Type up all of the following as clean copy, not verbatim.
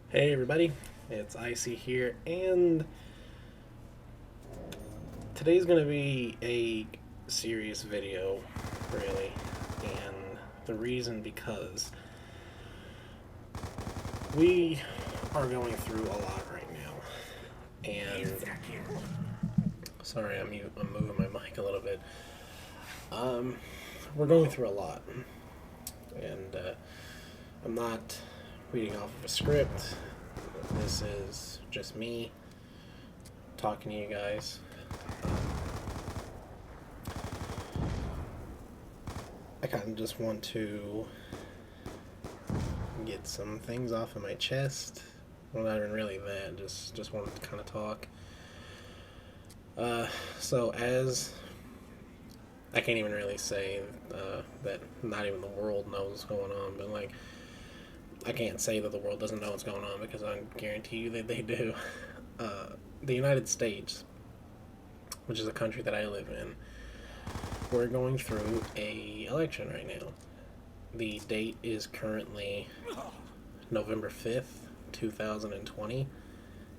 Hey everybody, it's Icy here, and today's gonna be a serious video, really, and the reason because we are going through a lot right now, and sorry, I'm moving my mic a little bit. We're going through a lot, and I'm not reading off of a script. This is just me talking to you guys. I kind of just want to get some things off of my chest. Well, not even really that. Just wanted to kind of talk. So as I can't even really say that not even the world knows what's going on, but like I can't say that the world doesn't know what's going on because I guarantee you that they do. The United States, which is a country that I live in, we're going through a election right now. The date is currently November 5th, 2020.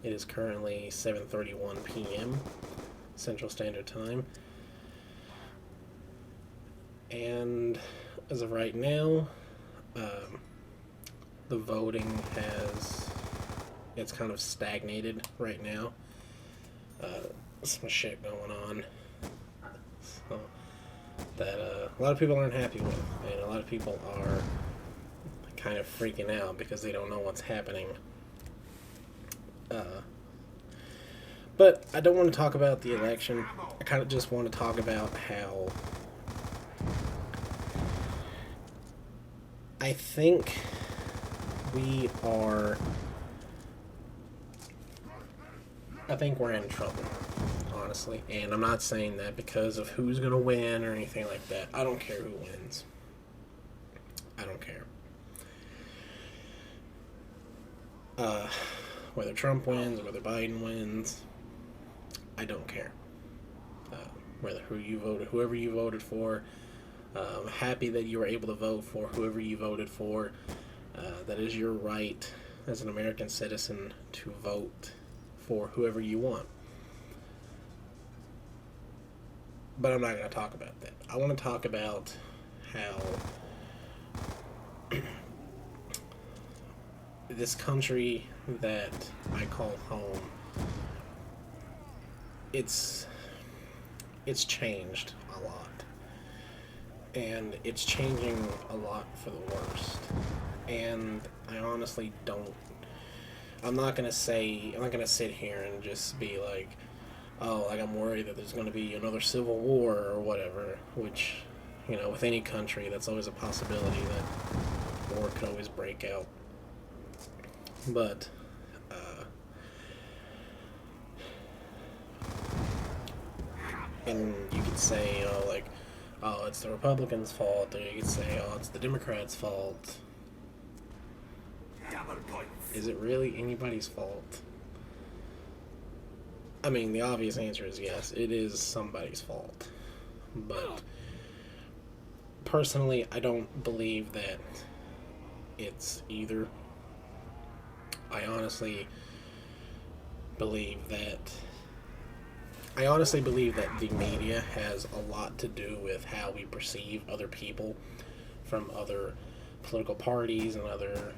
It is currently 7:31 p.m. Central Standard Time. And as of right now, the voting it's kind of stagnated right now. Some shit going on. So, that a lot of people aren't happy with, and a lot of people are kind of freaking out because they don't know what's happening. But I don't want to talk about the election. I kind of just want to talk about how I think we are. I think we're in trouble, honestly. And I'm not saying that because of who's going to win or anything like that. I don't care who wins. I don't care. Whether Trump wins or whether Biden wins, I don't care. Whoever you voted for, I'm happy that you were able to vote for whoever you voted for. That is your right as an American citizen to vote for whoever you want. But I'm not going to talk about that. I want to talk about how this country that I call home, it's changed a lot. And it's changing a lot for the worst. And I honestly don't. I'm not gonna sit here and just be like, oh, like I'm worried that there's gonna be another civil war or whatever. Which, with any country, that's always a possibility that war could always break out. But, and you could say, oh, it's the Republicans' fault, or you could say, oh, it's the Democrats' fault. Is it really anybody's fault? I mean, the obvious answer is yes, it is somebody's fault. But personally, I don't believe that it's either. I honestly believe that the media has a lot to do with how we perceive other people from other political parties and other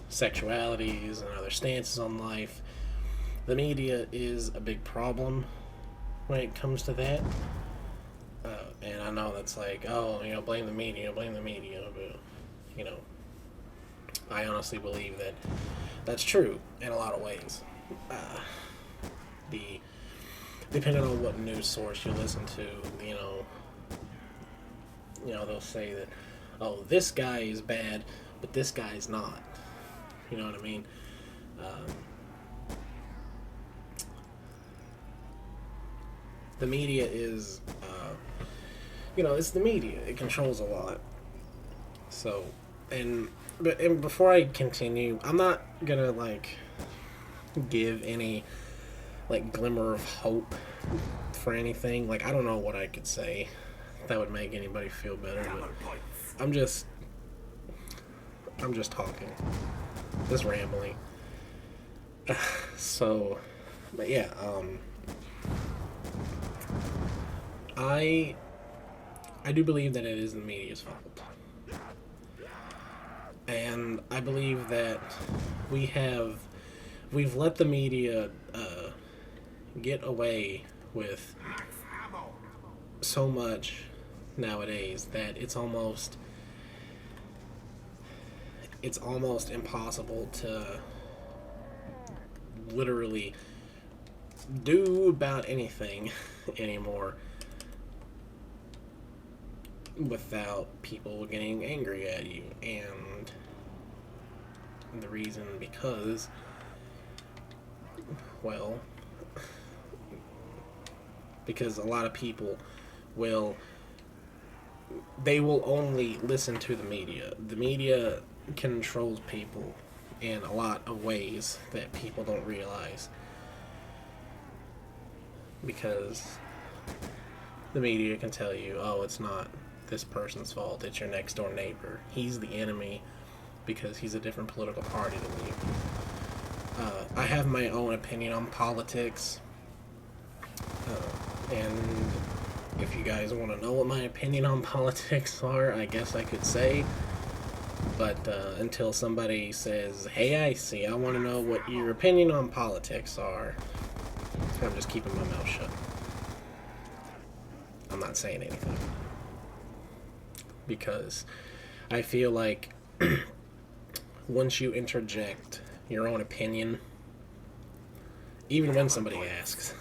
sexualities and other stances on life. The media is a big problem when it comes to that. And I know that's like, oh, blame the media, but, I honestly believe that that's true in a lot of ways. Depending on what news source you listen to, they'll say that, oh, this guy is bad, but this guy's not. You know what I mean? The media is, it's the media. It controls a lot. So, and before I continue, I'm not gonna give any glimmer of hope for anything. I don't know what I could say that would make anybody feel better, but I'm just talking. this rambling. So, but yeah, I do believe that it is the media's fault, and I believe that we've let the media get away with so much nowadays that it's almost impossible to literally do about anything anymore without people getting angry at you. And the reason because, well, because a lot of people will only listen to the media. The media controls people in a lot of ways that people don't realize, because the media can tell you, oh, it's not this person's fault, it's your next door neighbor, he's the enemy because he's a different political party than you. I have my own opinion on politics, and if you guys want to know what my opinion on politics are, I guess I could say. But until somebody says, hey, I want to know what your opinion on politics are, I'm just keeping my mouth shut. I'm not saying anything. Because I feel like once you interject your own opinion, even when somebody asks,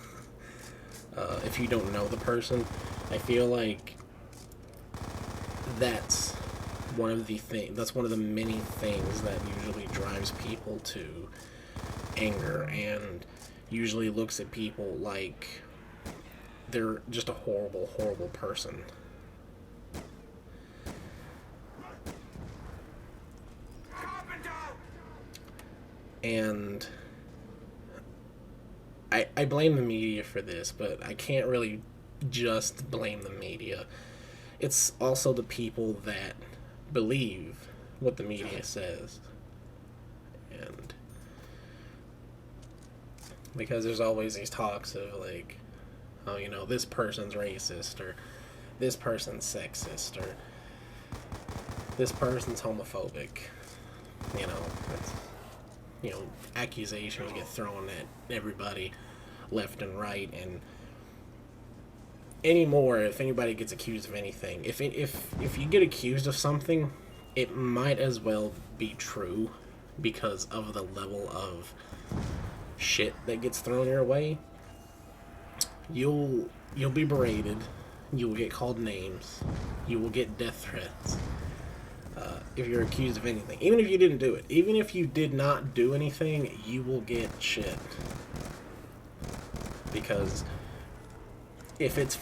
if you don't know the person, I feel like that's one of the many things that usually drives people to anger, and usually looks at people like they're just a horrible, horrible person. And I blame the media for this, but I can't really just blame the media. It's also the people that believe what the media says. And because there's always these talks of like, oh, you know, this person's racist, or this person's sexist, or this person's homophobic. You know, it's, you know, accusations get thrown at everybody left and right, and anymore, if anybody gets accused of anything, if you get accused of something, it might as well be true because of the level of shit that gets thrown your way. You'll be berated, you will get called names, you will get death threats. If you're accused of anything, even if you didn't do it, even if you did not do anything, you will get shit. Because if it's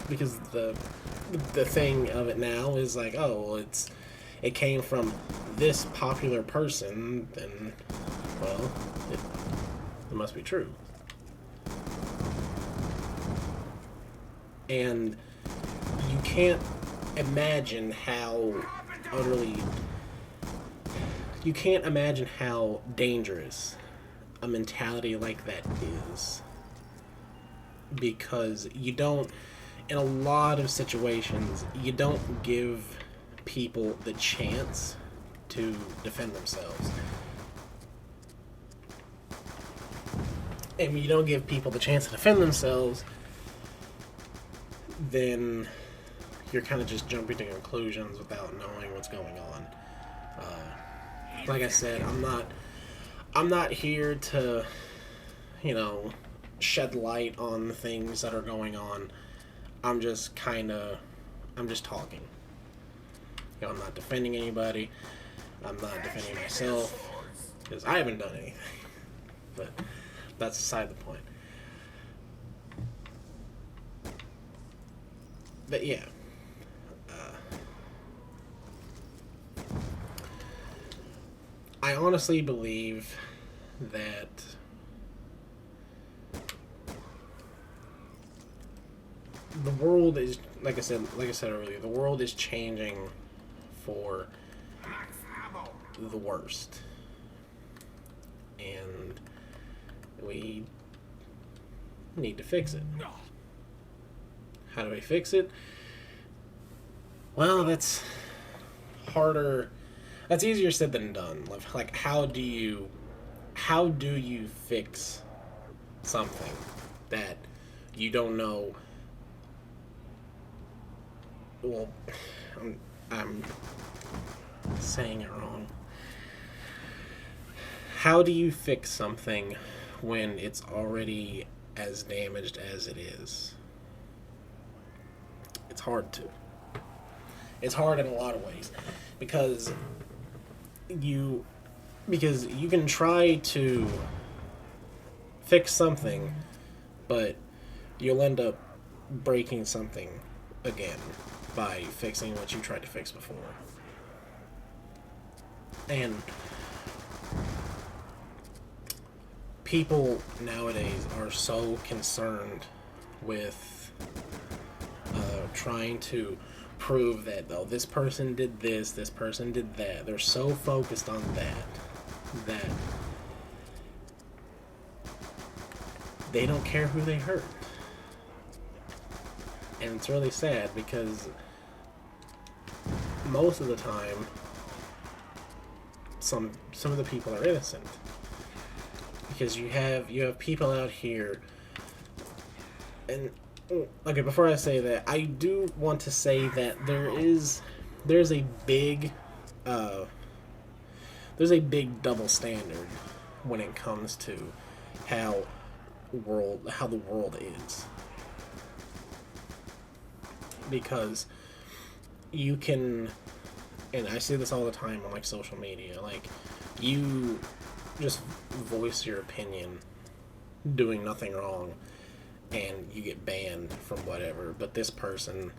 because the thing of it now is like, oh, well, it came from this popular person, then, well, it must be true. And you can't imagine how dangerous a mentality like that is. Because in a lot of situations, you don't give people the chance to defend themselves. And when you don't give people the chance to defend themselves, then you're kind of just jumping to conclusions without knowing what's going on. Like I said, I'm not here to, you know, shed light on the things that are going on. I'm just talking. You know, I'm not defending anybody. I'm not defending myself, because I haven't done anything. But that's beside the point. But yeah. I honestly believe that the world is, like I said earlier, the world is changing for the worst. and we need to fix it. How do we fix it? Well, that's harder. That's easier said than done. Like how do you fix something that you don't know? Well, I'm saying it wrong. How do you fix something when it's already as damaged as it is? It's hard to. It's hard in a lot of ways because you can try to fix something, but you'll end up breaking something again by fixing what you tried to fix before. And people nowadays are so concerned with trying to prove that, oh, this person did this person did that. They're so focused on that they don't care who they hurt. And it's really sad because most of the time some of the people are innocent. Because you have people out here, and okay, before I say that, I do want to say that there's a big double standard when it comes to how the world is. Because you can, and I see this all the time on like social media, like you just voice your opinion doing nothing wrong and you get banned from whatever, but this person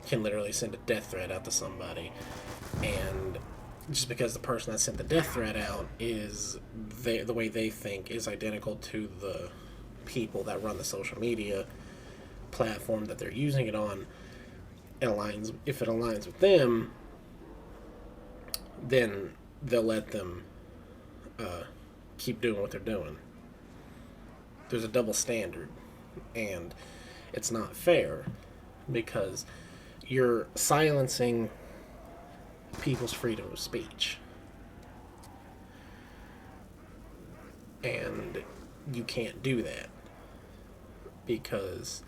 can literally send a death threat out to somebody, and just because the person that sent the death threat out is the way they think is identical to the people that run the social media platform that they're using it on, if it aligns with them, then they'll let them keep doing what they're doing. There's a double standard, and it's not fair because you're silencing people's freedom of speech, and you can't do that because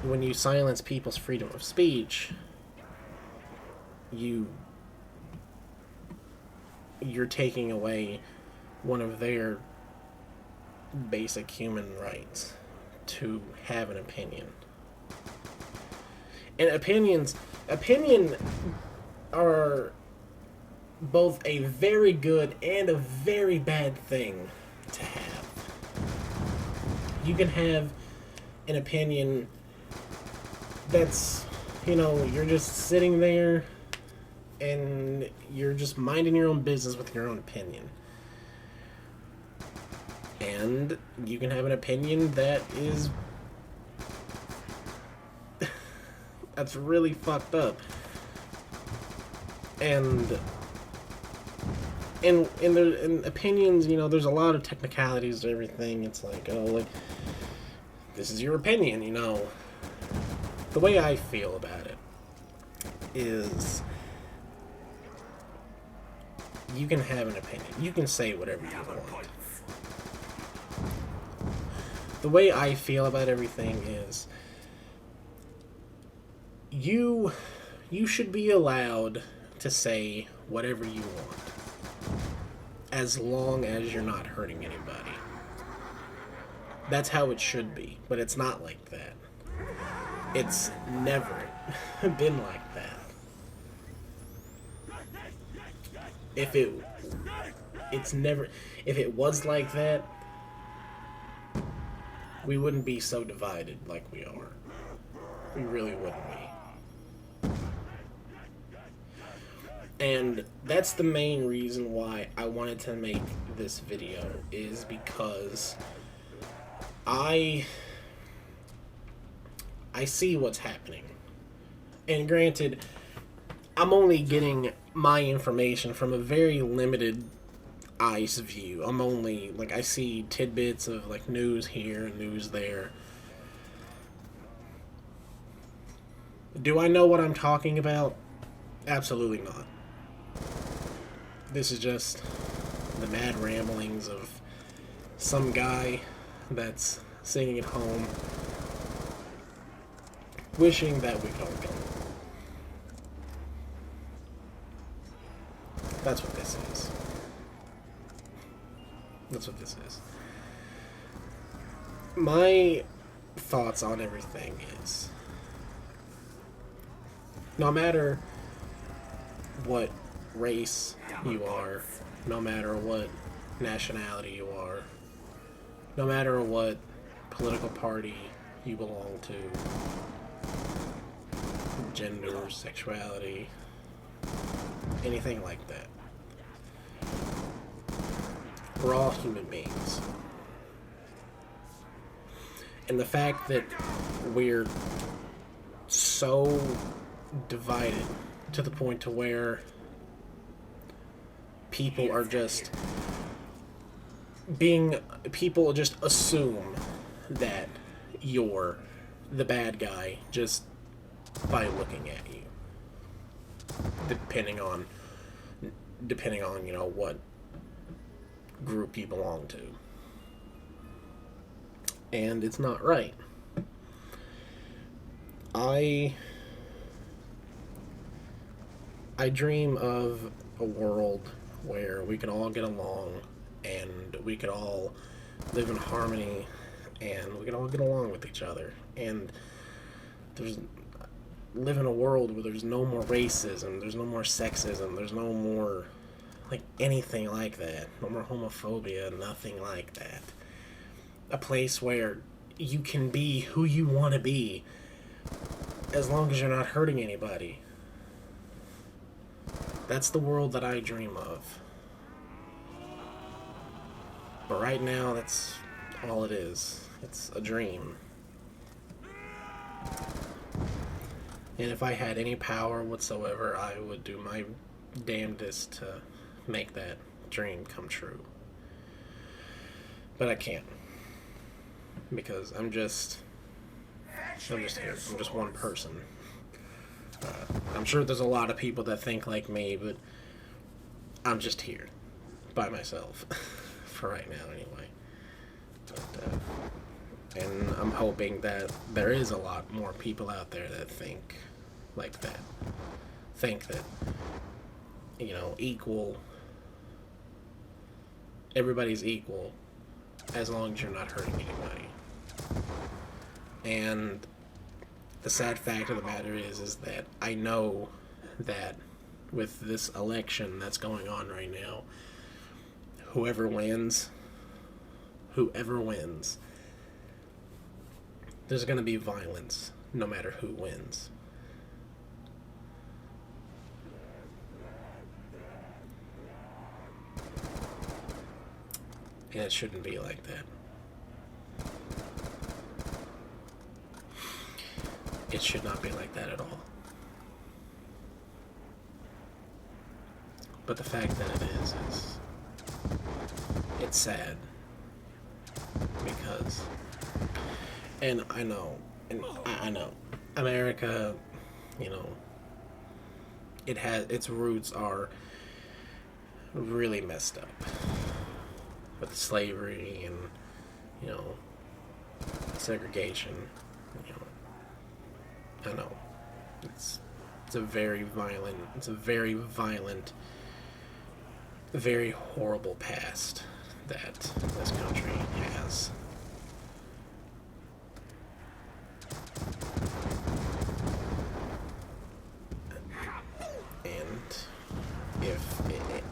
when you silence people's freedom of speech, you're taking away one of their basic human rights to have an opinion. And opinion are both a very good and a very bad thing to have. You can have an opinion that's, you're just sitting there and you're just minding your own business with your own opinion. And you can have an opinion that is that's really fucked up. And in opinions, there's a lot of technicalities to everything. It's like, this is your opinion, The way I feel about it is you can have an opinion. You can say whatever you want. The way I feel about everything is you should be allowed to say whatever you want as long as you're not hurting anybody. That's how it should be, but it's not like that. It's never been like that. If it was like that, we wouldn't be so divided like we are. We really wouldn't be. And that's the main reason why I wanted to make this video, is because I see what's happening. And granted, I'm only getting my information from a very limited eyes view. I'm only like I see tidbits of like news here and news there. Do I know what I'm talking about? Absolutely not. This is just the mad ramblings of some guy that's sitting at home wishing that we don't go. That's what this is. That's what this is. My thoughts on everything is no matter what race you are, no matter what nationality you are, no matter what political party you belong to, gender, sexuality, anything like that, we're all human beings. And the fact that we're so divided to the point to where people just assume that you're the bad guy just by looking at you, depending on what group you belong to. And it's not right. I dream of a world where we could all get along and we could all live in harmony and we could all get along with each other, and live in a world where there's no more racism, there's no more sexism, there's no more like anything like that, no more homophobia, nothing like that. A place where you can be who you want to be as long as you're not hurting anybody. That's the world that I dream of. But right now, that's all it is. It's a dream. And if I had any power whatsoever, I would do my damnedest to make that dream come true. But I can't. Because I'm just here. I'm just one person. I'm sure there's a lot of people that think like me, but I'm just here by myself for right now anyway. But, and I'm hoping that there is a lot more people out there that think like that. Think that, everybody's equal as long as you're not hurting anybody. And the sad fact of the matter is that I know that with this election that's going on right now, whoever wins, there's going to be violence no matter who wins. And it shouldn't be like that. It should not be like that at all. But the fact that it is it's sad. Because, and I know, America, its roots are really messed up. With slavery and, segregation, I know. It's a very violent, very horrible past that this country has.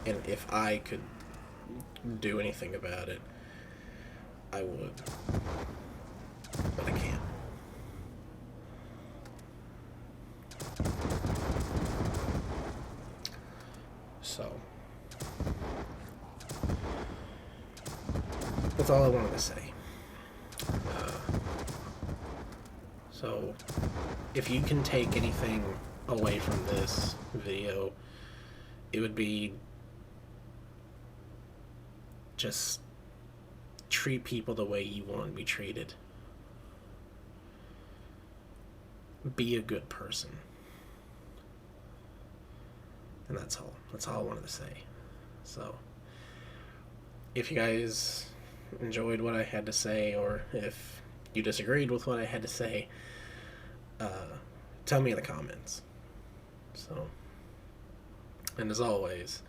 And if I could do anything about it, I would. But I can't. So, that's all I wanted to say. So, if you can take anything away from this video, it would be just treat people the way you want to be treated. Be a good person. And that's all. That's all I wanted to say. So, if you guys enjoyed what I had to say, or if you disagreed with what I had to say, tell me in the comments. So, and as always,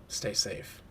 stay safe.